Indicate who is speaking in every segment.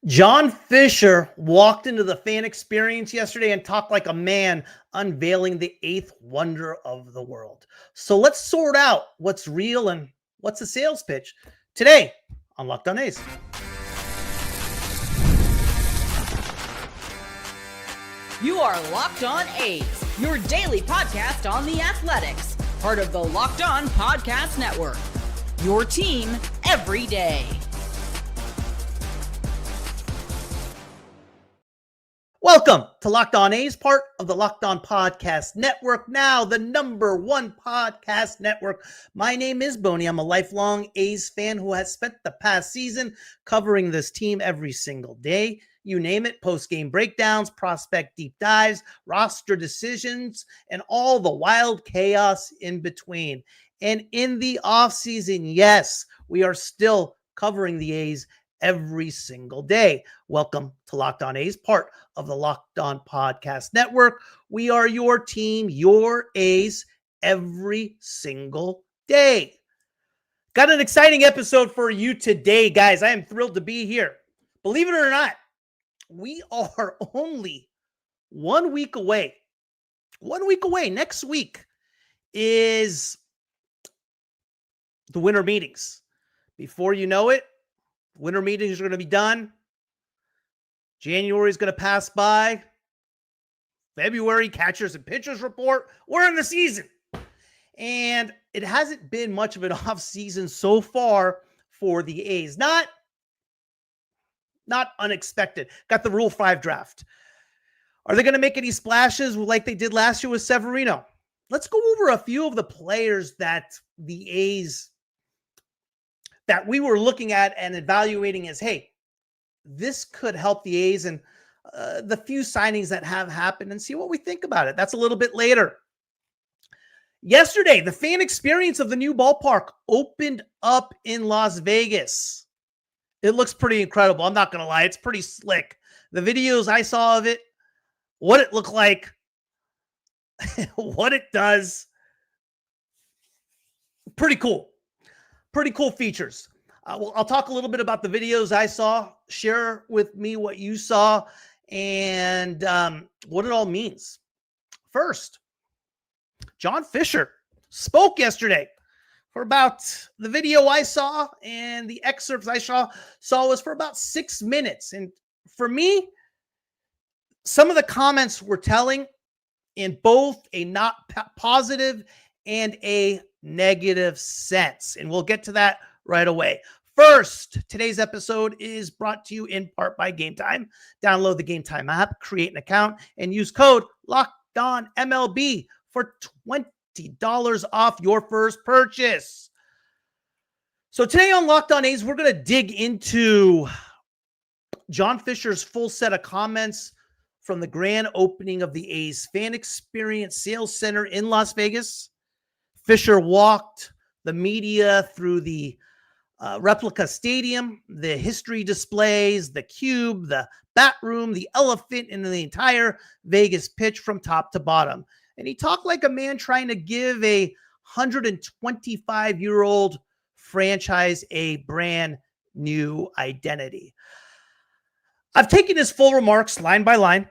Speaker 1: John Fisher walked into the fan experience yesterday and talked like a man unveiling the eighth wonder of the world. So let's sort out what's real and what's a sales pitch today on Locked On A's.
Speaker 2: You are Locked On A's, your daily podcast on the Athletics, part of the Locked On Podcast Network. Your team every day.
Speaker 1: Welcome to Locked On A's, part of the Locked On Podcast Network, now the number one podcast network. My name is Boney. I'm a lifelong A's fan who has spent the past season covering this team every single day. You name it, post-game breakdowns, prospect deep dives, roster decisions, and all the wild chaos in between. And in the offseason, yes, we are still covering the A's every single day. Welcome to Locked On A's, part of the Locked On Podcast Network. We are your team, your A's, every single day. Got an exciting episode for you today, guys. I am thrilled to be here. Believe it or not, we are only 1 week away. 1 week away. Next week is the winter meetings. Before you know it, winter meetings are going to be done. January is going to pass by. February, catchers and pitchers report. We're in the season. And it hasn't been much of an off season so far for the A's. Not unexpected. Got the Rule 5 draft. Are they going to make any splashes like they did last year with Severino? Let's go over a few of the players that the A's that we were looking at and evaluating as, hey, this could help the A's and the few signings that have happened and see what we think about it. That's a little bit later. Yesterday, the fan experience of the new ballpark opened up in Las Vegas. It looks pretty incredible. I'm not going to lie. It's pretty slick. The videos I saw of it, what it looked like, what it does, pretty cool. Pretty cool features. I'll talk a little bit about the videos I saw. Share with me what you saw and what it all means. First, John Fisher spoke yesterday for about the video I saw, and the excerpts I saw was for about 6 minutes. And for me, some of the comments were telling in both a not positive and a negative sense. And we'll get to that right away. First, today's episode is brought to you in part by Game Time. Download the Game Time app, create an account, and use code LOCKEDONMLB for $20 off your first purchase. So today on Locked On A's, we're going to dig into John Fisher's full set of comments from the grand opening of the A's Fan Experience Sales Center in Las Vegas. Fisher walked the media through the replica stadium, the history displays, the cube, the bat room, the elephant, and the entire Vegas pitch from top to bottom. And he talked like a man trying to give a 125-year-old franchise a brand new identity. I've taken his full remarks line by line.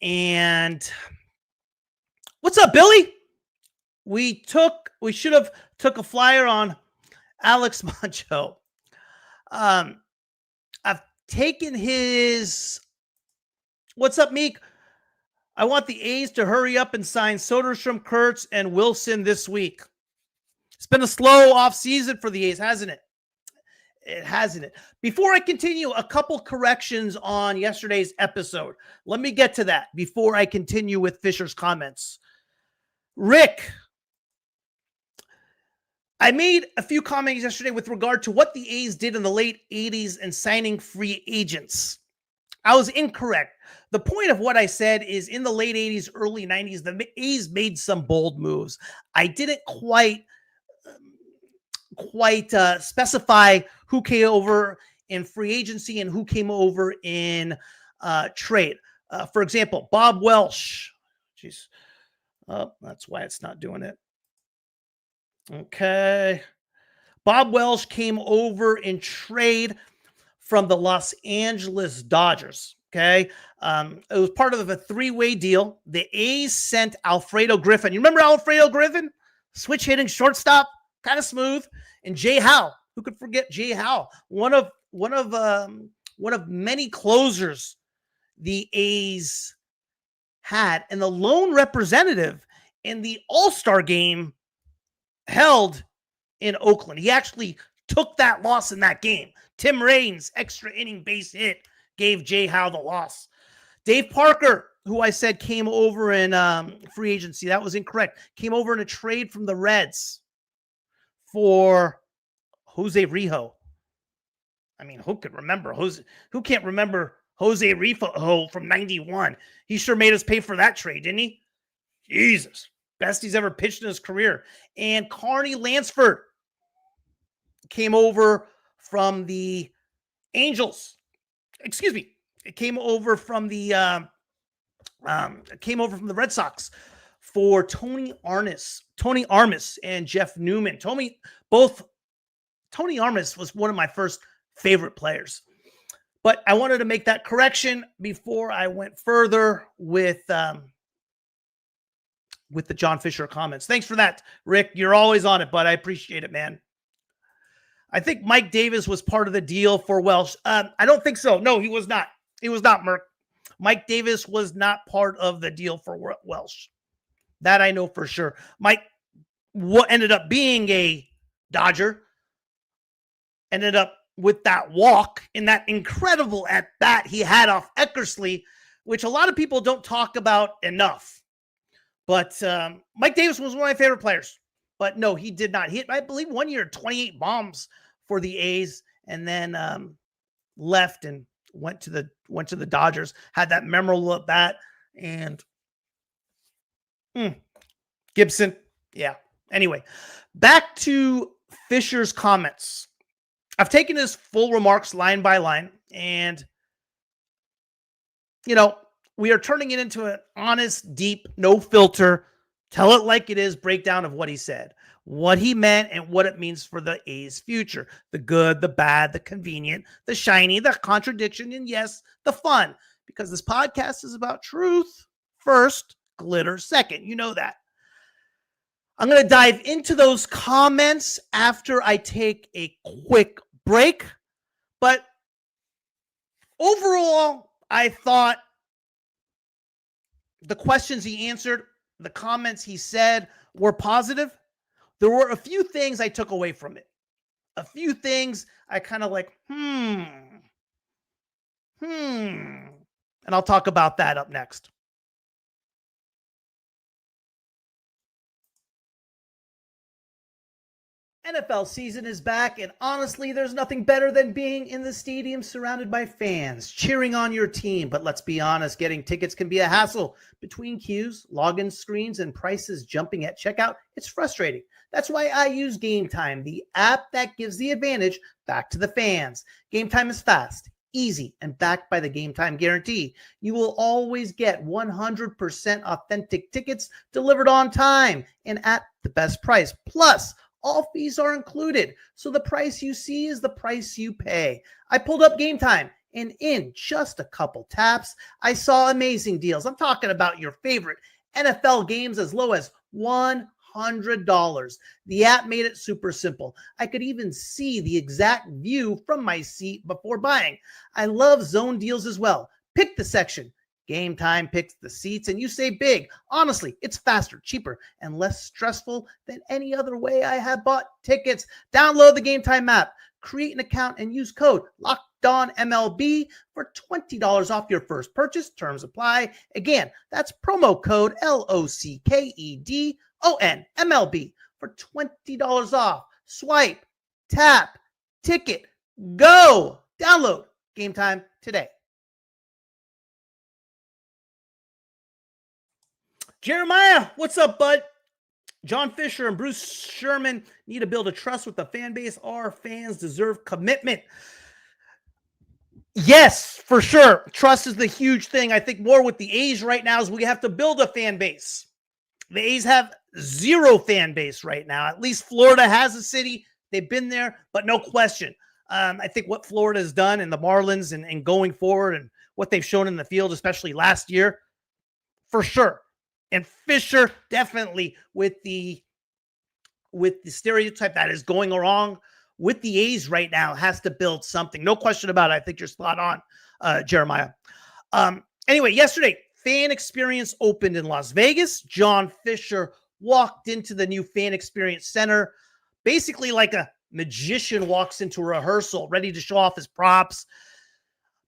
Speaker 1: And what's up, Billy? We should have took a flyer on Alex Mancho. I've taken his, what's up, Meek? I want the A's to hurry up and sign Soderstrom, Kurtz, and Wilson this week. It's been a slow off season for the A's, hasn't it? It hasn't it. Before I continue, a couple corrections on yesterday's episode. Let me get to that before I continue with Fisher's comments. Rick, I made a few comments yesterday with regard to what the A's did in the late 80s and signing free agents. I was incorrect. The point of what I said is in the late 80s, early 90s, the A's made some bold moves. I didn't quite specify who came over in free agency and who came over in trade. For example, Bob Welsh. Jeez. Oh, that's why it's not doing it. Okay. Bob Welsh came over in trade from the Los Angeles Dodgers. Okay. It was part of a three-way deal. The A's sent Alfredo Griffin. You remember Alfredo Griffin? Switch hitting shortstop, kind of smooth. And Jay Howe. Who could forget Jay Howe? One of many closers the A's had, and the lone representative in the All-Star game held in Oakland. He actually took that loss in that game. Tim Raines' extra inning base hit gave Jay Howe the loss. Dave Parker, who I said came over in free agency, that was incorrect. Came over in a trade from the Reds for Jose Rijo. I mean, who could remember who can't remember Jose Rijo from 91? He sure made us pay for that trade, didn't he? Jesus. Best he's ever pitched in his career. And Carney Lansford came over from the Angels. Excuse me. It came over from the Red Sox for Tony Armas and Jeff Newman. Tony Armas was one of my first favorite players. But I wanted to make that correction before I went further with the John Fisher comments. Thanks for that, Rick. You're always on it, bud. I appreciate it, man. I think Mike Davis was part of the deal for Welsh. I don't think so. No, he was not. He was not, Merck. Mike Davis was not part of the deal for Welsh. That I know for sure. Mike ended up being a Dodger. Ended up with that walk in that incredible at bat he had off Eckersley, which a lot of people don't talk about enough. But Mike Davis was one of my favorite players. But no, he did not hit, I believe, 1 year, 28 bombs for the A's, and then left and went to the Dodgers. Had that memorable at bat, and Gibson, yeah. Anyway, back to Fisher's comments. I've taken his full remarks line by line, and we are turning it into an honest, deep, no filter, tell it like it is breakdown of what he said, what he meant, and what it means for the A's future. The good, the bad, the convenient, the shiny, the contradiction, and yes, the fun. Because this podcast is about truth first, glitter second. You know that. I'm going to dive into those comments after I take a quick break. But overall, I thought the questions he answered, the comments he said were positive. There were a few things I took away from it. A few things I kind of like, And I'll talk about that up next. NFL season is back, and honestly, there's nothing better than being in the stadium surrounded by fans, cheering on your team. But let's be honest, getting tickets can be a hassle. Between queues, login screens, and prices jumping at checkout, it's frustrating. That's why I use Game Time, the app that gives the advantage back to the fans. Game Time is fast, easy, and backed by the Game Time guarantee. You will always get 100% authentic tickets delivered on time and at the best price. Plus, all fees are included, so the price you see is the price you pay. I pulled up Game Time, and in just a couple taps, I saw amazing deals. I'm talking about your favorite NFL games as low as $100. The app made it super simple. I could even see the exact view from my seat before buying. I love zone deals as well. Pick the section. Game Time picks the seats, and you save big. Honestly, it's faster, cheaper, and less stressful than any other way I have bought tickets. Download the Game Time app, create an account, and use code LOCKEDONMLB for $20 off your first purchase. Terms apply. Again, that's promo code LOCKEDONMLB for $20 off. Swipe, tap, ticket, go. Download Game Time today. Jeremiah, what's up, bud? John Fisher and Bruce Sherman need to build a trust with the fan base. Our fans deserve commitment. Yes, for sure. Trust is the huge thing. I think more with the A's right now is we have to build a fan base. The A's have zero fan base right now. At least Florida has a city. They've been there, but no question. I think what Florida has done and the Marlins and going forward and what they've shown in the field, especially last year, for sure. And Fisher definitely with the stereotype that is going wrong with the A's right now has to build something. No question about it. I think you're spot on, Jeremiah. Anyway, yesterday, Fan Experience opened in Las Vegas. John Fisher walked into the new Fan Experience Center, basically like a magician walks into a rehearsal, ready to show off his props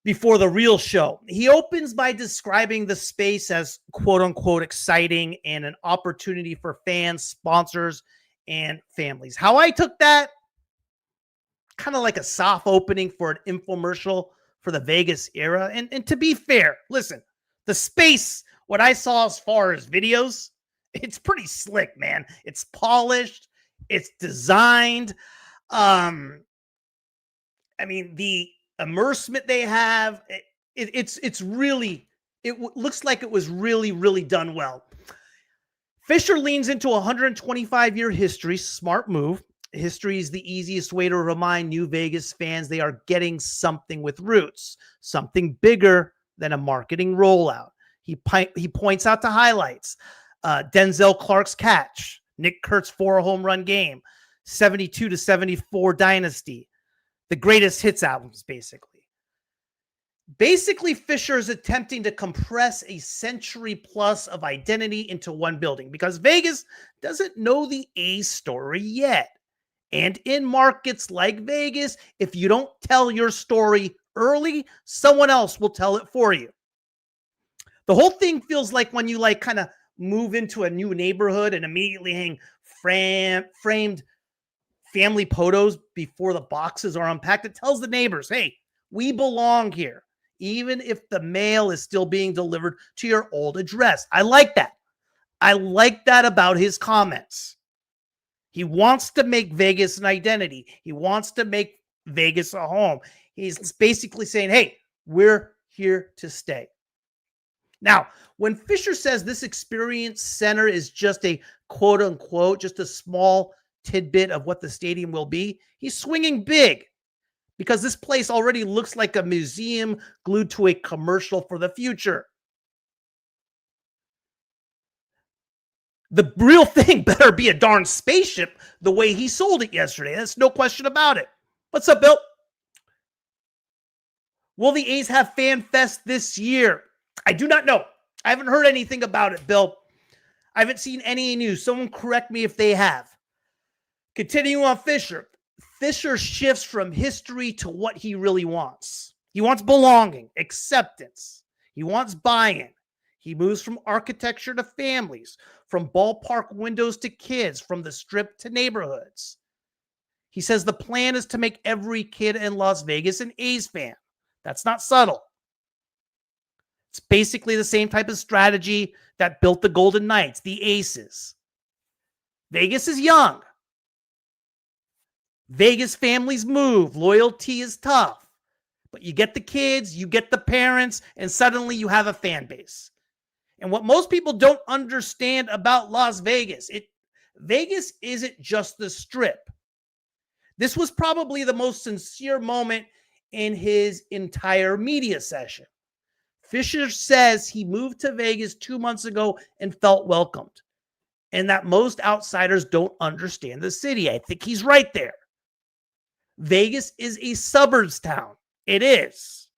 Speaker 1: before the real show. He opens by describing the space as quote unquote exciting and an opportunity for fans, sponsors, and families. How I took that, kind of like a soft opening for an infomercial for the Vegas era. And to be fair, listen, the space, what I saw as far as videos, it's pretty slick, man. It's polished. It's designed. I mean, the immersement they have, it's really, looks like it was really, really done well. Fisher leans into a 125-year history. Smart move. History is the easiest way to remind new Vegas fans they are getting something with roots, something bigger than a marketing rollout. He points out the highlights. Denzel Clark's catch, Nick Kurt's 4-home run game, 72-74 dynasty, the greatest hits albums, basically. Basically, Fisher is attempting to compress a century plus of identity into one building because Vegas doesn't know the A's story yet. And in markets like Vegas, if you don't tell your story early, someone else will tell it for you. The whole thing feels like when you kind of move into a new neighborhood and immediately hang framed family photos before the boxes are unpacked. It tells the neighbors, hey, we belong here, even if the mail is still being delivered to your old address. I like that. I like that about his comments. He wants to make Vegas an identity. He wants to make Vegas a home. He's basically saying, hey, we're here to stay. Now, when Fisher says this experience center is just a quote unquote, just a small tidbit of what the stadium will be, he's swinging big because this place already looks like a museum glued to a commercial for the future. The real thing better be a darn spaceship the way he sold it yesterday. That's no question about it. What's up, Bill? Will the A's have Fan Fest this year? I do not know. I haven't heard anything about it, Bill. I haven't seen any news. Someone correct me if they have. Continuing on Fisher. Fisher shifts from history to what he really wants. He wants belonging, acceptance. He wants buy-in. He moves from architecture to families, from ballpark windows to kids, from the strip to neighborhoods. He says the plan is to make every kid in Las Vegas an A's fan. That's not subtle. It's basically the same type of strategy that built the Golden Knights, the Aces. Vegas is young. Vegas families move. Loyalty is tough. But you get the kids, you get the parents, and suddenly you have a fan base. And what most people don't understand about Las Vegas, Vegas isn't just the strip. This was probably the most sincere moment in his entire media session. Fisher says he moved to Vegas 2 months ago and felt welcomed, and that most outsiders don't understand the city. I think he's right there. Vegas is a suburbs town. It is.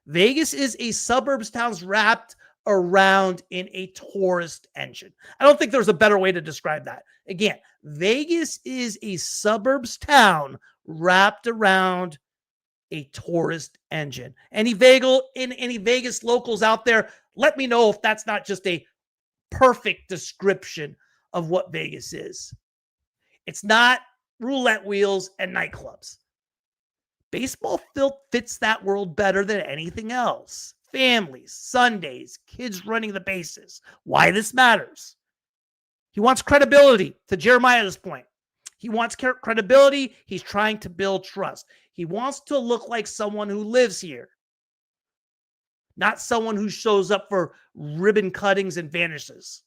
Speaker 1: Vegas is a suburbs town wrapped around in a tourist engine. I don't think there's a better way to describe that. Again, Vegas is a suburbs town wrapped around a tourist engine. Any Vegas locals out there, let me know if that's not just a perfect description of what Vegas is. It's not roulette wheels and nightclubs. Baseball fits that world better than anything else. Families, Sundays, kids running the bases. Why this matters. He wants credibility, to Jeremiah's point. He wants credibility. He's trying to build trust. He wants to look like someone who lives here, not someone who shows up for ribbon cuttings and vanishes.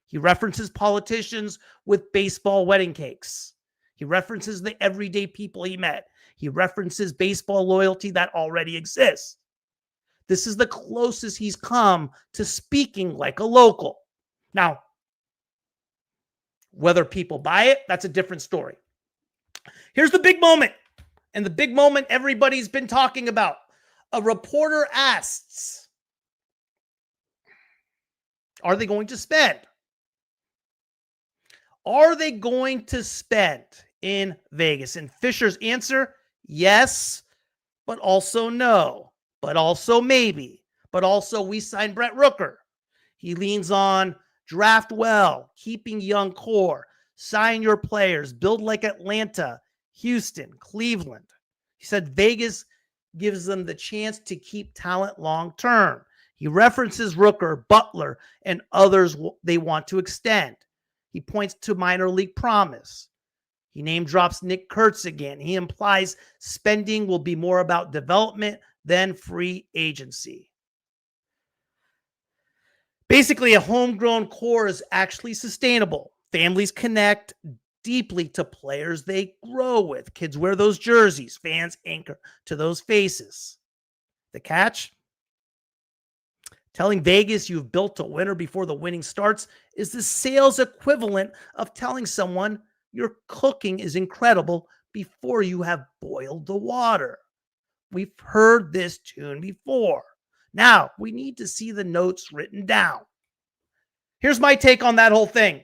Speaker 1: He references politicians with baseball wedding cakes. He references the everyday people he met. He references baseball loyalty that already exists. This is the closest he's come to speaking like a local. Now, whether people buy it, that's a different story. Here's the big moment, and the big moment everybody's been talking about. A reporter asks, are they going to spend? Are they going to spend in Vegas? And Fisher's answer, yes, but also no, but also maybe, but also we signed Brett Rooker. He leans on draft well, keeping young core, sign your players, build like Atlanta, Houston, Cleveland. He said Vegas gives them the chance to keep talent long term. He references Rooker, Butler, and others they want to extend. He points to minor league promise. He name drops Nick Kurtz again. He implies spending will be more about development than free agency. Basically, a homegrown core is actually sustainable. Families connect deeply to players they grow with. Kids wear those jerseys. Fans anchor to those faces. The catch? Telling Vegas you've built a winner before the winning starts is the sales equivalent of telling someone your cooking is incredible before you have boiled the water. We've heard this tune before. Now, we need to see the notes written down. Here's my take on that whole thing.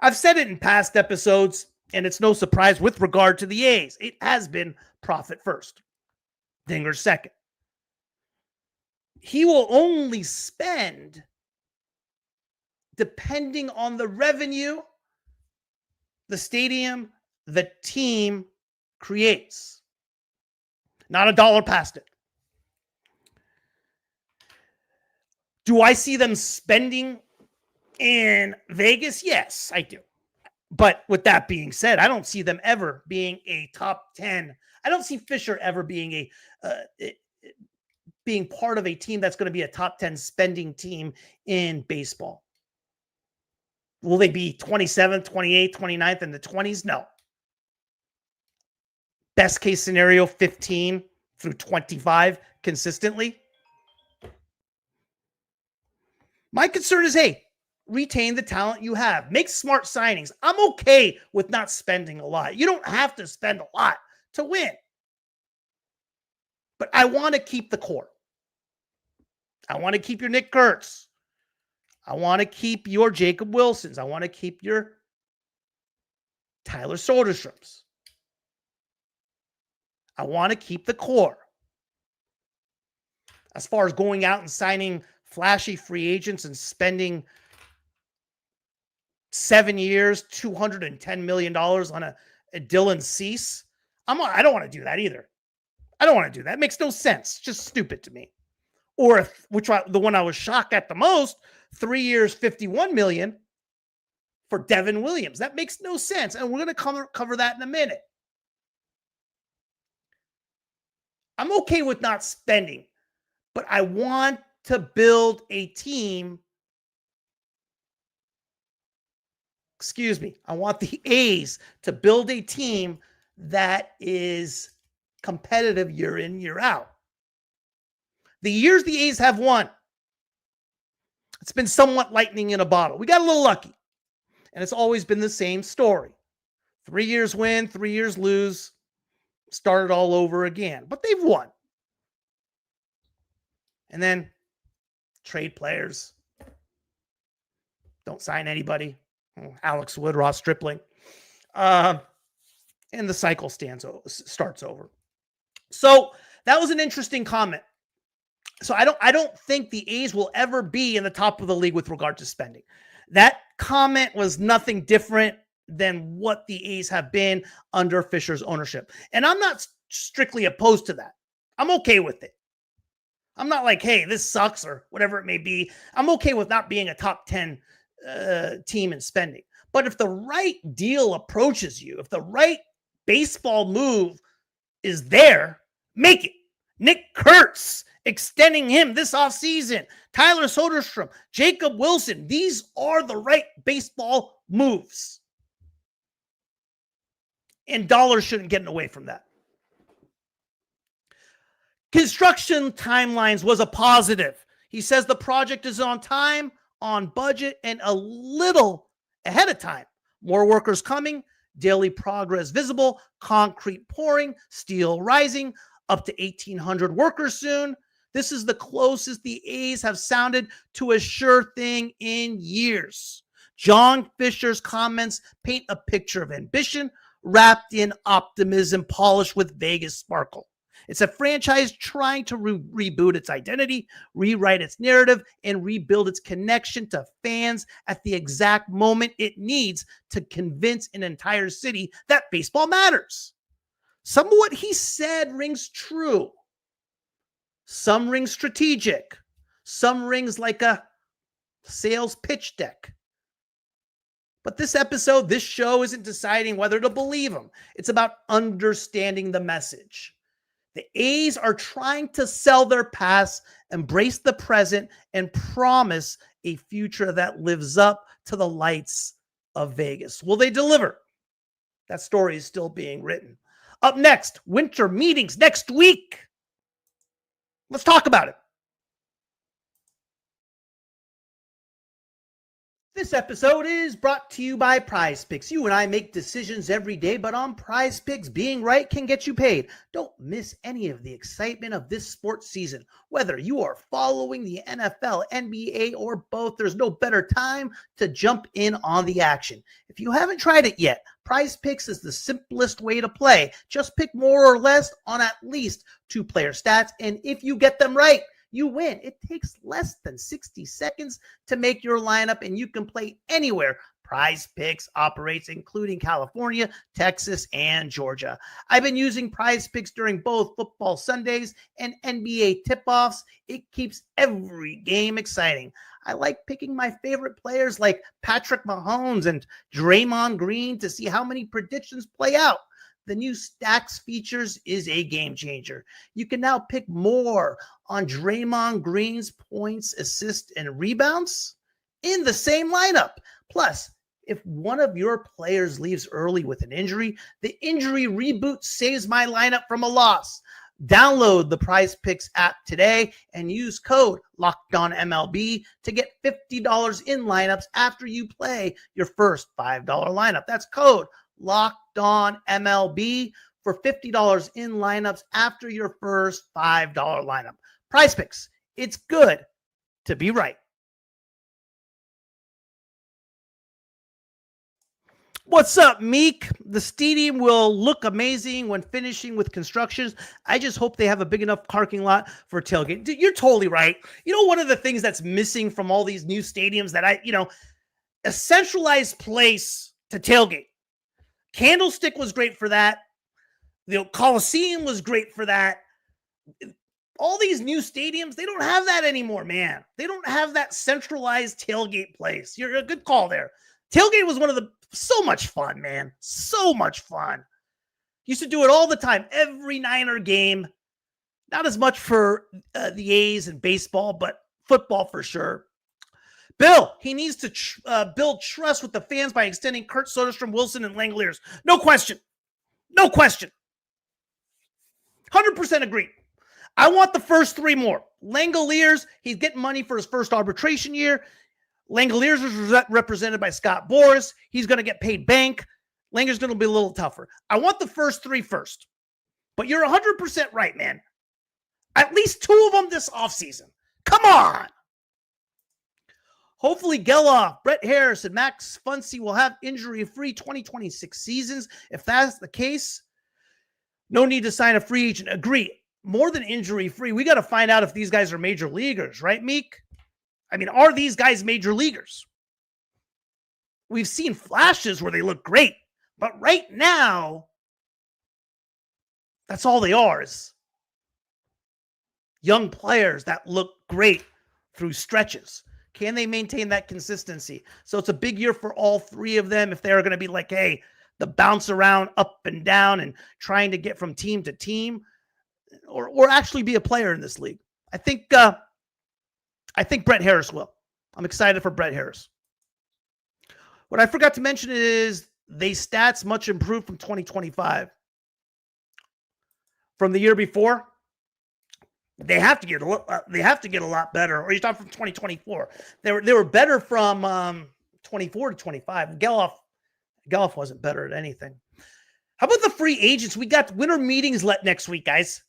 Speaker 1: I've said it in past episodes, and it's no surprise with regard to the A's. It has been profit first, Dinger second. He will only spend depending on the revenue the stadium, the team creates. Not a dollar past it. Do I see them spending in Vegas? Yes, I do. But with that being said, I don't see them ever being a top 10. I don't see Fisher ever being being part of a team that's going to be a top 10 spending team in baseball. Will they be 27th, 28th, 29th in the 20s? No. Best case scenario, 15 through 25 consistently. My concern is, hey, retain the talent you have. Make smart signings. I'm okay with not spending a lot. You don't have to spend a lot to win. But I want to keep the core. I want to keep your Nick Kurtz. I want to keep your Jacob Wilsons. I want to keep your Tyler Soderstroms. I want to keep the core. As far as going out and signing flashy free agents and spending 7 years, $210 million on a Dylan Cease, I don't want to do that either. I don't want to do that. It makes no sense. It's just stupid to me. Or the one I was shocked at the most, 3 years, $51 million for Devin Williams. That makes no sense. And we're going to cover that in a minute. I'm okay with not spending, but I want to build a team. I want the A's to build a team that is competitive year in, year out. The years the A's have won, it's been somewhat lightning in a bottle. We got a little lucky, and it's always been the same story. 3 years win, 3 years lose, started all over again. But they've won. And then trade players. Don't sign anybody. Alex Wood, Ross Stripling. And the cycle starts over. So that was an interesting comment. So I don't think the A's will ever be in the top of the league with regard to spending. That comment was nothing different than what the A's have been under Fisher's ownership. And I'm not strictly opposed to that. I'm okay with it. I'm not like, hey, this sucks or whatever it may be. I'm okay with not being a top 10 team in spending. But if the right deal approaches you, if the right baseball move is there, make it. Nick Kurtz, extending him this offseason. Tyler Soderstrom, Jacob Wilson. These are the right baseball moves. And dollars shouldn't get away from that. Construction timelines was a positive. He says the project is on time, on budget, and a little ahead of time. More workers coming, daily progress visible, concrete pouring, steel rising, up to 1,800 workers soon. This is the closest the A's have sounded to a sure thing in years. John Fisher's comments paint a picture of ambition wrapped in optimism, polished with Vegas sparkle. It's a franchise trying to reboot its identity, rewrite its narrative, and rebuild its connection to fans at the exact moment it needs to convince an entire city that baseball matters. Some of what he said rings true. Some rings strategic. Some rings like a sales pitch deck. But this episode, this show isn't deciding whether to believe him. It's about understanding the message. The A's are trying to sell their past, embrace the present, and promise a future that lives up to the lights of Vegas. Will they deliver? That story is still being written. Up next, winter meetings next week. Let's talk about it. This episode is brought to you by Prize Picks. You and I make decisions every day, but on Prize Picks, being right can get you paid. Don't miss any of the excitement of this sports season. Whether you are following the NFL, NBA, or both, there's no better time to jump in on the action. If you haven't tried it yet, Prize Picks is the simplest way to play. Just pick more or less on at least 2-player stats, and if you get them right, you win. It takes less than 60 seconds to make your lineup, and you can play anywhere. Prize Picks operates, including California, Texas, and Georgia. I've been using Prize Picks during both football Sundays and NBA tip-offs. It keeps every game exciting. I like picking my favorite players like Patrick Mahomes and Draymond Green to see how many predictions play out. The new Stacks features is a game changer. You can now pick more on Draymond Green's points, assists, and rebounds in the same lineup. Plus, if one of your players leaves early with an injury, the injury reboot saves my lineup from a loss. Download the Prize Picks app today and use code LOCKEDONMLB to get $50 in lineups after you play your first $5 lineup. That's code Locked On MLB for $50 in lineups after your first $5 lineup. Prize Picks. It's good to be right. What's up, Meek? The stadium will look amazing when finishing with construction. I just hope they have a big enough parking lot for tailgate. Dude, you're totally right. You know, one of the things that's missing from all these new stadiums that a centralized place to tailgate. Candlestick was great for that. The Coliseum was great for that. All these new stadiums, they don't have that anymore, man. They don't have that centralized tailgate place. You're a good call there. Tailgate was so much fun, man. So much fun. Used to do it all the time. Every Niner game. Not as much for the A's and baseball, but football for sure. Bill, he needs to build trust with the fans by extending Kurt Soderstrom, Wilson, and Langoliers. No question. No question. 100% agree. I want the first 3 more. Langoliers, he's getting money for his first arbitration year. Langoliers is represented by Scott Boras. He's going to get paid bank. Langer's going to be a little tougher. I want the first 3 first. But you're 100% right, man. At least 2 of them this offseason. Come on. Hopefully Geloff, Brett Harris, and Max Muncy will have injury-free 2026 seasons. If that's the case, no need to sign a free agent. Agree. More than injury-free, we got to find out if these guys are major leaguers, right, Meek? I mean, are these guys major leaguers? We've seen flashes where they look great, but right now, that's all they are is young players that look great through stretches. Can they maintain that consistency? So it's a big year for all 3 of them if they're going to be like, hey, the bounce around up and down and trying to get from team to team or actually be a player in this league. I think Brett Harris will. I'm excited for Brett Harris. What I forgot to mention is they stats much improved from 2025. From the year before, they have to get a lot better. Or you're talking from 2024. They were better from 24 to 25. Geloff wasn't better at anything. How about the free agents? We got winter meetings next week, guys.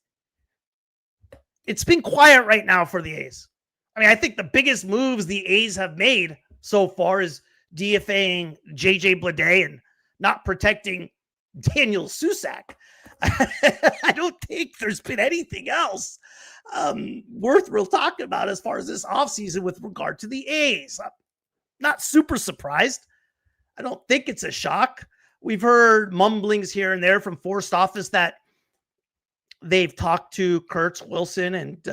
Speaker 1: It's been quiet right now for the A's. I mean, I think the biggest moves the A's have made so far is DFAing JJ Bleday and not protecting Daniel Susak. I don't think there's been anything else worth real talking about as far as this offseason with regard to the A's. I'm not super surprised. I don't think it's a shock. We've heard mumblings here and there from Forest Office that they've talked to Kurtz, Wilson, and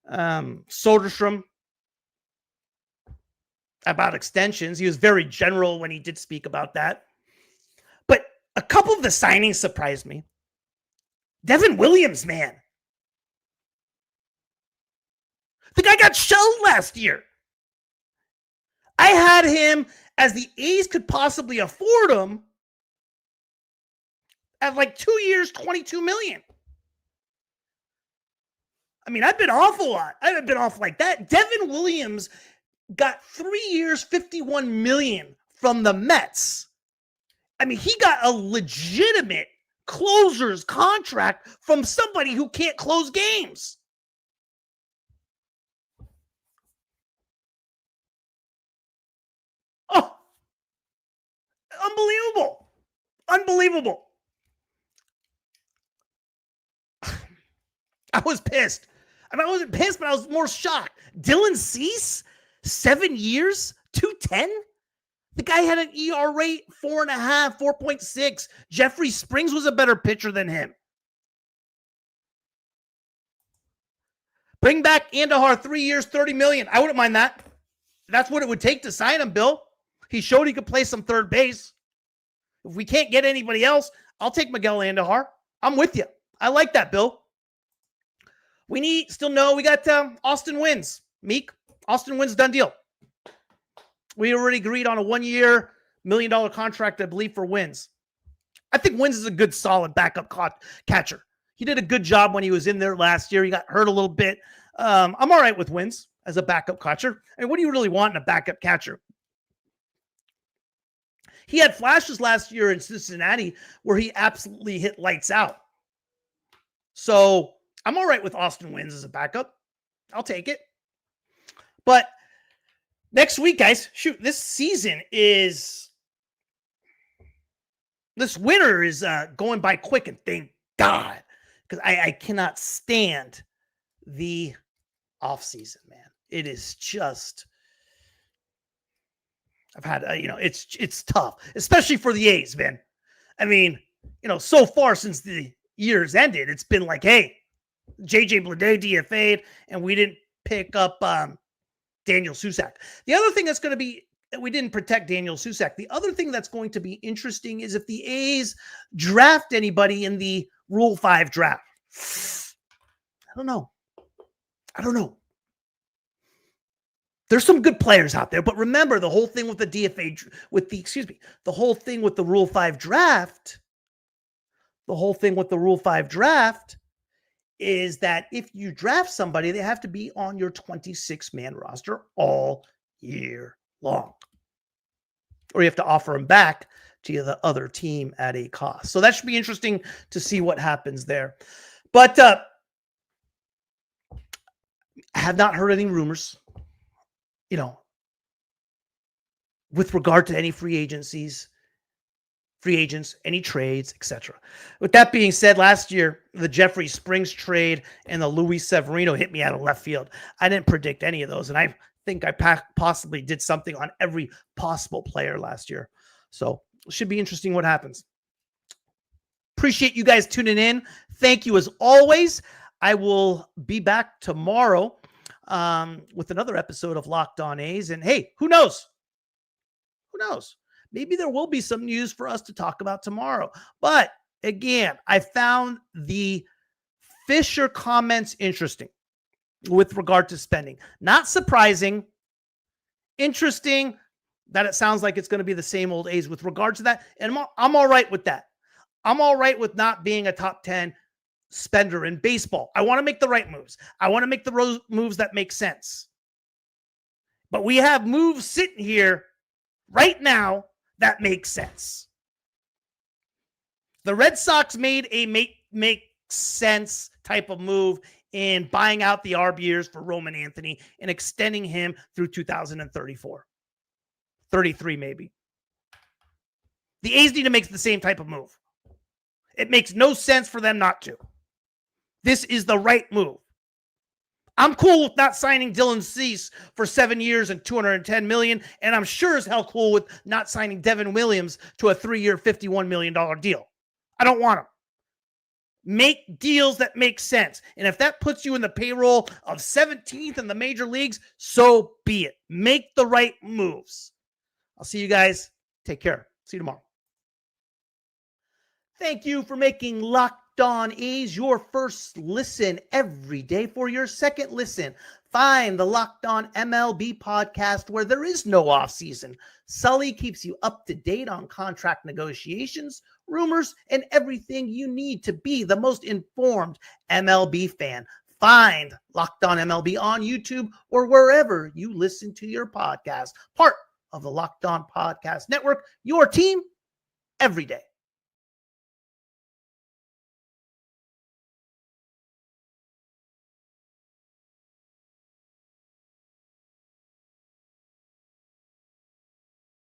Speaker 1: Soderstrom about extensions. He was very general when he did speak about that. But a couple of the signings surprised me. Devin Williams, man. The guy got shelled last year. I had him as the A's could possibly afford him at like 2 years, $22 million. I mean, I've been off a lot. I haven't been off like that. Devin Williams got 3 years, $51 million from the Mets. I mean, he got a legitimate closer's contract from somebody who can't close games. Oh, unbelievable. Unbelievable. I was pissed. I mean, I wasn't pissed, but I was more shocked. Dylan Cease, 7 years, 210. The guy had an ER rate 4.5, 4.6. Jeffrey Springs was a better pitcher than him. Bring back Andahar, 3 years, $30 million. I wouldn't mind that. That's what it would take to sign him, Bill. He showed he could play some third base. If we can't get anybody else, I'll take Miguel Andahar. I'm with you. I like that, Bill. We got Austin Wins. Meek, Austin Wins, done deal. We already agreed on a 1 year, $1 million contract, I believe, for Wins. I think Wins is a good, solid backup catcher. He did a good job when he was in there last year. He got hurt a little bit. I'm all right with Wins as a backup catcher. I mean, what do you really want in a backup catcher? He had flashes last year in Cincinnati where he absolutely hit lights out. So I'm all right with Austin Wins as a backup. I'll take it. But next week, guys, this winter is going by quick, and thank God, because I cannot stand the off season, man. It is just, I've had, it's tough, especially for the A's, man. I mean, so far since the year's ended, it's been like, hey, JJ Bleday DFA'd, and we didn't pick up Daniel Susak. The other thing that's going to be, we didn't protect Daniel Susak. The other thing that's going to be interesting is if the A's draft anybody in the Rule 5 draft. I don't know. There's some good players out there, but remember the whole thing with the the whole thing with the Rule 5 draft, is that if you draft somebody, they have to be on your 26-man roster all year long. Or you have to offer them back to the other team at a cost. So that should be interesting to see what happens there. But I have not heard any rumors, with regard to any free agents, any trades, etc. With that being said, last year, the Jeffrey Springs trade and the Luis Severino hit me out of left field. I didn't predict any of those, and I think I possibly did something on every possible player last year. So it should be interesting what happens. Appreciate you guys tuning in. Thank you as always. I will be back tomorrow with another episode of Locked On A's. And hey, who knows? Maybe there will be some news for us to talk about tomorrow. But again, I found the Fisher comments interesting with regard to spending. Not surprising, interesting. that it sounds like it's going to be the same old A's with regards to that. And I'm all right with that. I'm all right with not being a top 10 spender in baseball. I want to make the right moves. I want to make the moves that make sense. But we have moves sitting here right now that make sense. The Red Sox made a make sense type of move in buying out the ARB years for Roman Anthony and extending him through 2034. 33 maybe. The A's need to make the same type of move. It makes no sense for them not to. This is the right move. I'm cool with not signing Dylan Cease for 7 years and $210 million, and I'm sure as hell cool with not signing Devin Williams to a 3-year, $51 million deal. I don't want him. Make deals that make sense. And if that puts you in the payroll of 17th in the major leagues, so be it. Make the right moves. I'll see you guys. Take care. See you tomorrow. Thank you for making Locked On A's your first listen every day. For your second listen, find the Locked On MLB podcast where there is no offseason. Sully keeps you up to date on contract negotiations, rumors, and everything you need to be the most informed MLB fan. Find Locked On MLB on YouTube or wherever you listen to your podcast. Part of the Locked On Podcast Network, your team every day.